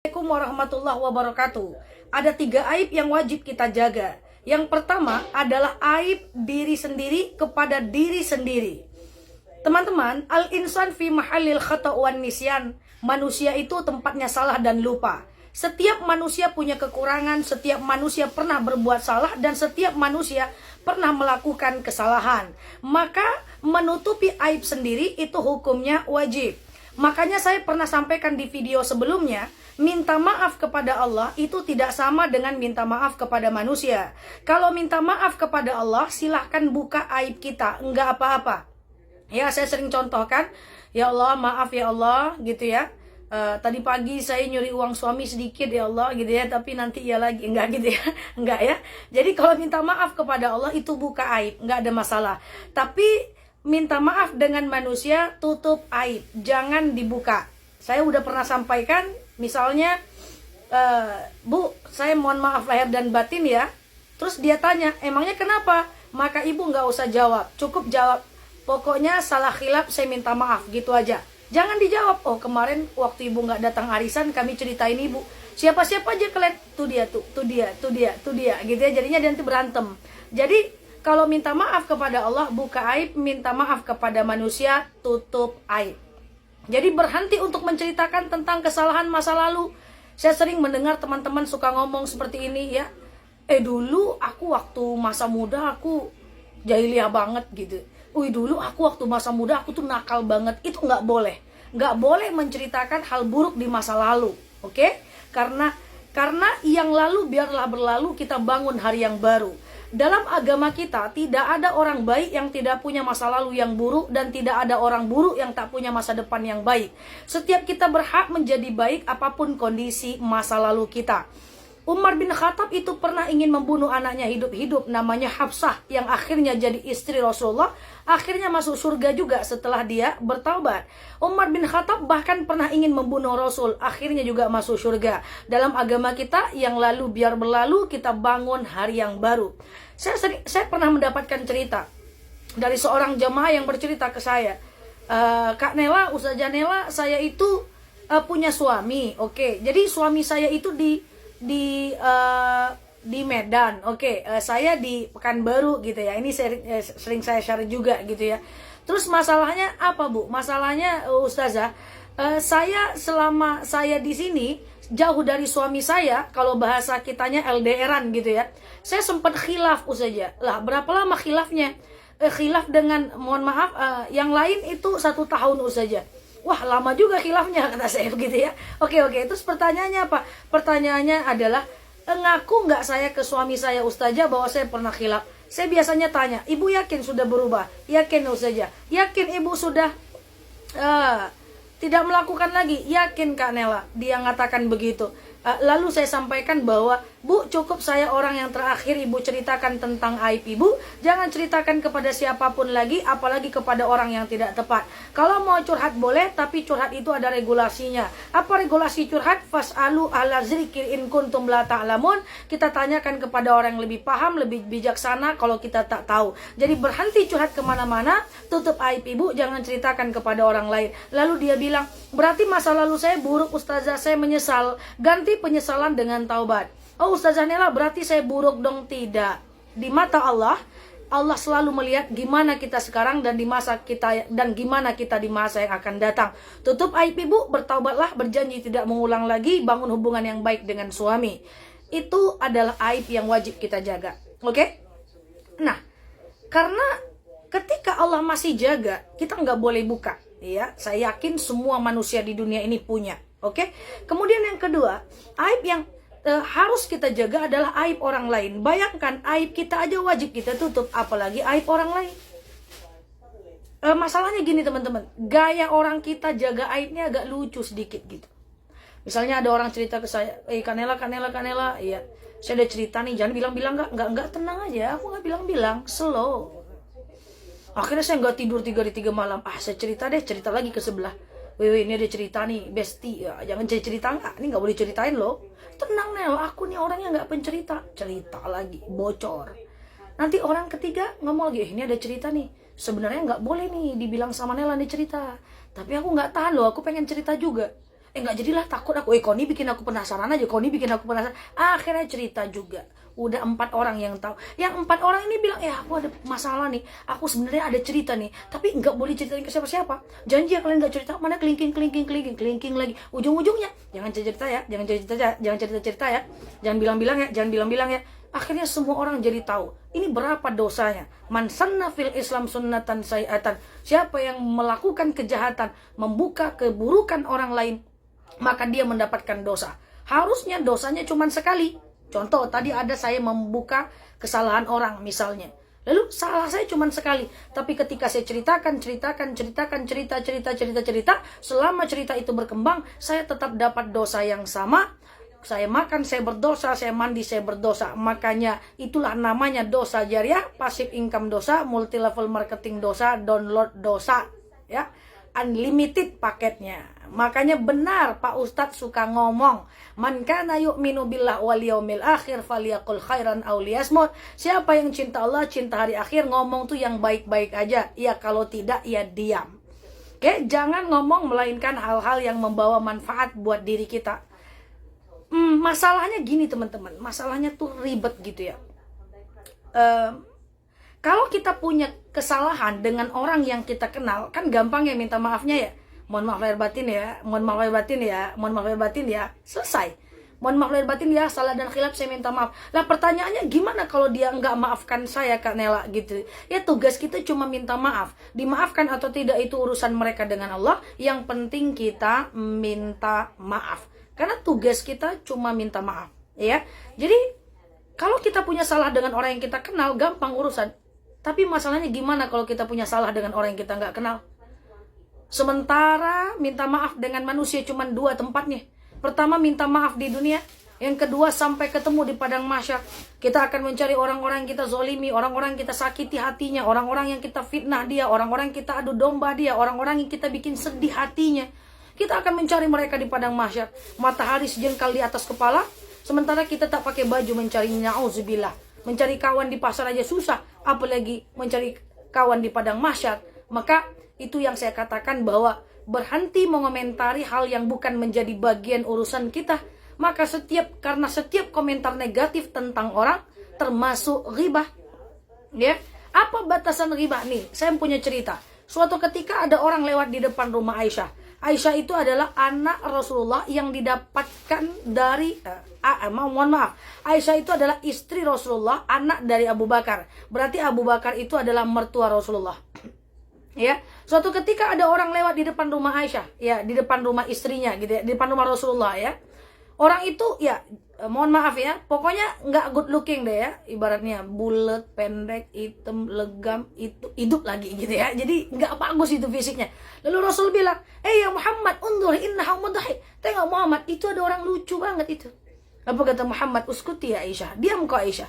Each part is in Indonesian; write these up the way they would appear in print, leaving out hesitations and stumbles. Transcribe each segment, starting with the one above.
Assalamualaikum warahmatullahi wabarakatuh. Ada 3 aib yang wajib kita jaga. Yang pertama adalah aib diri sendiri kepada diri sendiri. Teman-teman, al-insan fi mahallil khata' wan nisyan. Manusia itu tempatnya salah dan lupa. Setiap manusia punya kekurangan, setiap manusia pernah berbuat salah, dan setiap manusia pernah melakukan kesalahan. Maka menutupi aib sendiri itu hukumnya wajib. Makanya saya pernah sampaikan di video sebelumnya, minta maaf kepada Allah itu tidak sama dengan minta maaf kepada manusia. Kalau minta maaf kepada Allah, silahkan buka aib kita, enggak apa-apa. Ya, saya sering contohkan, ya Allah, maaf ya Allah, gitu ya. Tadi pagi saya nyuri uang suami sedikit ya Allah, gitu ya, tapi nanti ya lagi, enggak gitu ya, enggak ya. Jadi kalau minta maaf kepada Allah itu buka aib, enggak ada masalah. Tapi minta maaf dengan manusia, tutup aib, jangan dibuka. Saya udah pernah sampaikan, misalnya, Bu, saya mohon maaf lahir dan batin ya. Terus dia tanya, emangnya kenapa? Maka ibu nggak usah jawab, cukup jawab, pokoknya salah khilaf, saya minta maaf, gitu aja. Jangan dijawab, oh kemarin waktu ibu nggak datang arisan, kami ceritain ibu. Siapa-siapa aja kalian, tuh dia, tuh dia, gitu ya. Jadinya nanti berantem. Jadi, kalau minta maaf kepada Allah, buka aib, minta maaf kepada manusia, tutup aib. Jadi berhenti untuk menceritakan tentang kesalahan masa lalu. Saya sering mendengar teman-teman suka ngomong seperti ini ya. Dulu aku waktu masa muda aku jahiliyah banget gitu. Dulu aku waktu masa muda aku tuh nakal banget. Itu nggak boleh. Nggak boleh menceritakan hal buruk di masa lalu. Oke? Karena yang lalu biarlah berlalu, kita bangun hari yang baru. Dalam agama kita tidak ada orang baik yang tidak punya masa lalu yang buruk, dan tidak ada orang buruk yang tak punya masa depan yang baik. Setiap kita berhak menjadi baik apapun kondisi masa lalu kita. Umar bin Khattab itu pernah ingin membunuh anaknya hidup-hidup, namanya Hafsah, yang akhirnya jadi istri Rasulullah, akhirnya masuk surga juga setelah dia bertaubat. Umar bin Khattab bahkan pernah ingin membunuh Rasul, akhirnya juga masuk surga. Dalam agama kita, yang lalu biar berlalu, kita bangun hari yang baru. Saya pernah mendapatkan cerita dari seorang jamaah yang bercerita ke saya, Kak Nela, Ustazah Nela, saya itu punya suami, oke. Jadi suami saya itu di Medan, oke. Saya di Pekanbaru gitu ya. Ini sering saya share juga gitu ya. Terus masalahnya apa, Bu? Masalahnya Ustazah, saya selama saya di sini jauh dari suami saya, kalau bahasa kitanya LDRan gitu ya. Saya sempat khilaf Ustazah. Lah, berapa lama khilafnya? Khilaf dengan, mohon maaf, yang lain itu 1 tahun Ustazah. Wah, lama juga khilafnya, kata saya begitu ya. Oke. Terus pertanyaannya apa? Pertanyaannya adalah, ngaku nggak saya ke suami saya Ustazah bahwa saya pernah khilaf? Saya biasanya tanya, ibu yakin sudah berubah? Yakin Ustazah? Yakin ibu sudah tidak melakukan lagi? Yakin Kak Nela? Dia mengatakan begitu. Lalu saya sampaikan bahwa, Bu, cukup saya orang yang terakhir ibu ceritakan tentang aib ibu. Jangan ceritakan kepada siapapun lagi, apalagi kepada orang yang tidak tepat. Kalau mau curhat boleh, tapi curhat itu ada regulasinya. Apa regulasi curhat? Fas'alu ahla dzikri in kuntum la ta'lamun. Kita tanyakan kepada orang yang lebih paham, lebih bijaksana kalau kita tak tahu. Jadi berhenti curhat kemana-mana, tutup aib ibu, jangan ceritakan kepada orang lain. Lalu dia bilang, berarti masa lalu saya buruk Ustazah, saya menyesal. Ganti penyesalan dengan taubat. Oh Ustazah Nela, berarti saya buruk dong? Tidak. Di mata Allah, Allah selalu melihat gimana kita sekarang dan di masa kita, dan gimana kita di masa yang akan datang. Tutup aib ibu, bertaubatlah, berjanji tidak mengulang lagi, bangun hubungan yang baik dengan suami. Itu adalah aib yang wajib kita jaga. Oke? Nah, karena ketika Allah masih jaga, kita nggak boleh buka. Ya, saya yakin semua manusia di dunia ini punya. Oke? Kemudian yang kedua, aib yang harus kita jaga adalah aib orang lain. Bayangkan, aib kita aja wajib kita tutup, apalagi aib orang lain. Masalahnya gini teman-teman, gaya orang kita jaga aibnya agak lucu sedikit gitu. Misalnya ada orang cerita ke saya, Kanela, iya, saya udah cerita nih, jangan bilang-bilang, enggak, tenang aja, aku nggak bilang-bilang, slow. Akhirnya saya nggak tidur 3 hari 3 malam. Saya cerita lagi ke sebelah. Wih, ini ada cerita nih, bestie. Ya, jangan cerita nggak, ini nggak boleh ceritain loh. Tenang Nel, aku nih orangnya nggak pencerita. Cerita lagi, bocor. Nanti orang ketiga ngomong lagi, ini ada cerita nih. Sebenarnya nggak boleh nih dibilang sama Nela nih cerita. Tapi aku nggak tahan loh, aku pengen cerita juga. Nggak jadilah, takut aku. Koni bikin aku penasaran aja, Koni bikin aku penasaran. Akhirnya cerita juga. Udah 4 orang yang tahu. Yang 4 orang ini bilang, aku ada masalah nih. Aku sebenarnya ada cerita nih. Tapi nggak boleh ceritain ke siapa-siapa. Janji ya kalian nggak cerita. Mana kelingking lagi. Ujung-ujungnya, jangan cerita ya. Jangan cerita ya. Jangan bilang-bilang ya. Akhirnya semua orang jadi tahu. Ini berapa dosanya. Man sanna fil Islam sunnatan sayi'atan. Siapa yang melakukan kejahatan, membuka keburukan orang lain, maka dia mendapatkan dosa. Harusnya dosanya cuma sekali. Contoh, tadi ada saya membuka kesalahan orang misalnya. Lalu salah saya cuma sekali. Tapi ketika saya cerita, selama cerita itu berkembang, saya tetap dapat dosa yang sama. Saya makan, saya berdosa, saya mandi, saya berdosa. Makanya itulah namanya dosa jariah, passive income dosa, multi level marketing dosa, download dosa, ya. Unlimited paketnya. Makanya benar Pak Ustadz suka ngomong, man kana yu'minu billah wal yaumil akhir falyaqul khairan aw liyasmut. Siapa yang cinta Allah, cinta hari akhir, ngomong tuh yang baik-baik aja. Ya kalau tidak ya diam. Oke, jangan ngomong melainkan hal-hal yang membawa manfaat buat diri kita. Masalahnya gini teman-teman, masalahnya tuh ribet gitu ya. Kalau kita punya kesalahan dengan orang yang kita kenal, kan gampang ya minta maafnya ya. Mohon maaf lahir batin ya, selesai. Mohon maaf lahir batin ya, salah dan khilaf saya minta maaf. Lah pertanyaannya gimana kalau dia nggak maafkan saya Kak Nela gitu. Ya tugas kita cuma minta maaf. Dimaafkan atau tidak itu urusan mereka dengan Allah. Yang penting kita minta maaf. Karena tugas kita cuma minta maaf, ya. Jadi kalau kita punya salah dengan orang yang kita kenal, gampang urusan. Tapi masalahnya gimana kalau kita punya salah dengan orang yang kita nggak kenal? Sementara minta maaf dengan manusia cuma 2 tempatnya. Pertama minta maaf di dunia, yang kedua sampai ketemu di padang mahsyar. Kita akan mencari orang-orang yang kita zolimi, orang-orang yang kita sakiti hatinya, orang-orang yang kita fitnah dia, orang-orang yang kita adu domba dia, orang-orang yang kita bikin sedih hatinya. Kita akan mencari mereka di padang mahsyar. Matahari sejengkal di atas kepala, sementara kita tak pakai baju mencari, na'udzubillah. Mencari kawan di pasar aja susah, apalagi mencari kawan di padang mahsyar. Maka itu yang saya katakan bahwa berhenti mengomentari hal yang bukan menjadi bagian urusan kita. Maka karena setiap komentar negatif tentang orang termasuk ghibah. Ya, apa batasan ghibah nih? Saya punya cerita. Suatu ketika ada orang lewat di depan rumah Aisyah. Aisyah itu adalah anak Rasulullah yang didapatkan dari Aisyah itu adalah istri Rasulullah, anak dari Abu Bakar. Berarti Abu Bakar itu adalah mertua Rasulullah. Ya, suatu ketika ada orang lewat di depan rumah Aisyah, ya, di depan rumah istrinya gitu ya, di depan rumah Rasulullah ya. Orang itu ya, mohon maaf ya, pokoknya nggak good looking deh ya, ibaratnya bulat, pendek, hitam, legam, itu hidup lagi gitu ya. Jadi nggak bagus itu fisiknya. Lalu Rasul bilang, ya Muhammad, undur innahu mudhih. Tengok Muhammad, itu ada orang lucu banget itu. Apa kata Muhammad? Uskuti ya Aisyah, diam kau Aisyah.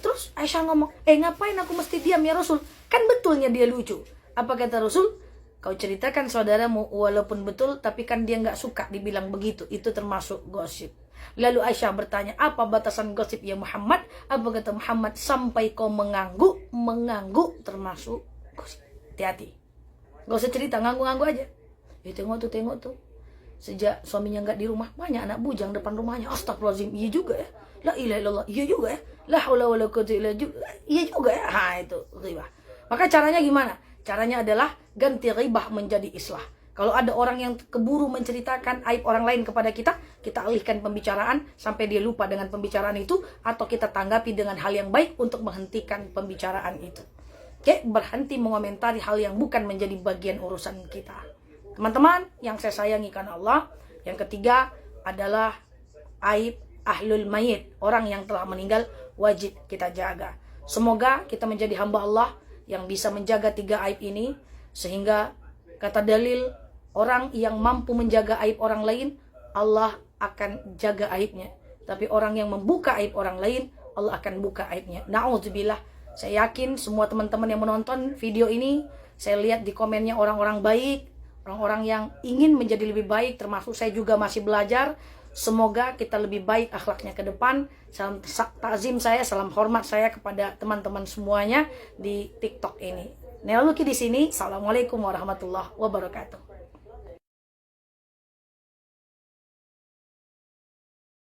Terus Aisyah ngomong, ngapain aku mesti diam ya Rasul? Kan betulnya dia lucu. Apa kata Rasul? Kau ceritakan saudaramu walaupun betul, tapi kan dia nggak suka dibilang begitu. Itu termasuk gosip. Lalu Aisyah bertanya, apa batasan gosip ya Muhammad? Apa kata Muhammad? Sampai kau mengganggu termasuk gosip. Hati-hati. Gak usah cerita, nganggu-nganggu aja. Tengok tuh. Sejak suaminya nggak di rumah, banyak anak bujang depan rumahnya. Astagfirullahaladzim, iya juga ya. La ilaha illallah, iya juga ya. La haula wala quwwata illa billah, iya juga ya. Itu ghibah. Maka caranya gimana? Caranya adalah ganti ghibah menjadi islah. Kalau ada orang yang keburu menceritakan aib orang lain kepada kita, kita alihkan pembicaraan sampai dia lupa dengan pembicaraan itu, atau kita tanggapi dengan hal yang baik untuk menghentikan pembicaraan itu. Oke, berhenti mengomentari hal yang bukan menjadi bagian urusan kita. Teman-teman yang saya sayangi karena Allah, yang ketiga adalah aib ahlul mayit, orang yang telah meninggal wajib kita jaga. Semoga kita menjadi hamba Allah yang bisa menjaga 3 aib ini, sehingga kata dalil, orang yang mampu menjaga aib orang lain, Allah akan jaga aibnya. Tapi orang yang membuka aib orang lain, Allah akan buka aibnya. Na'udzubillah. Saya yakin semua teman-teman yang menonton video ini, saya lihat di komennya orang-orang baik, orang-orang yang ingin menjadi lebih baik, termasuk saya juga masih belajar. Semoga kita lebih baik akhlaknya ke depan. Salam takzim saya, salam hormat saya kepada teman-teman semuanya di TikTok ini. Nela Luki di sini. Assalamualaikum warahmatullahi wabarakatuh.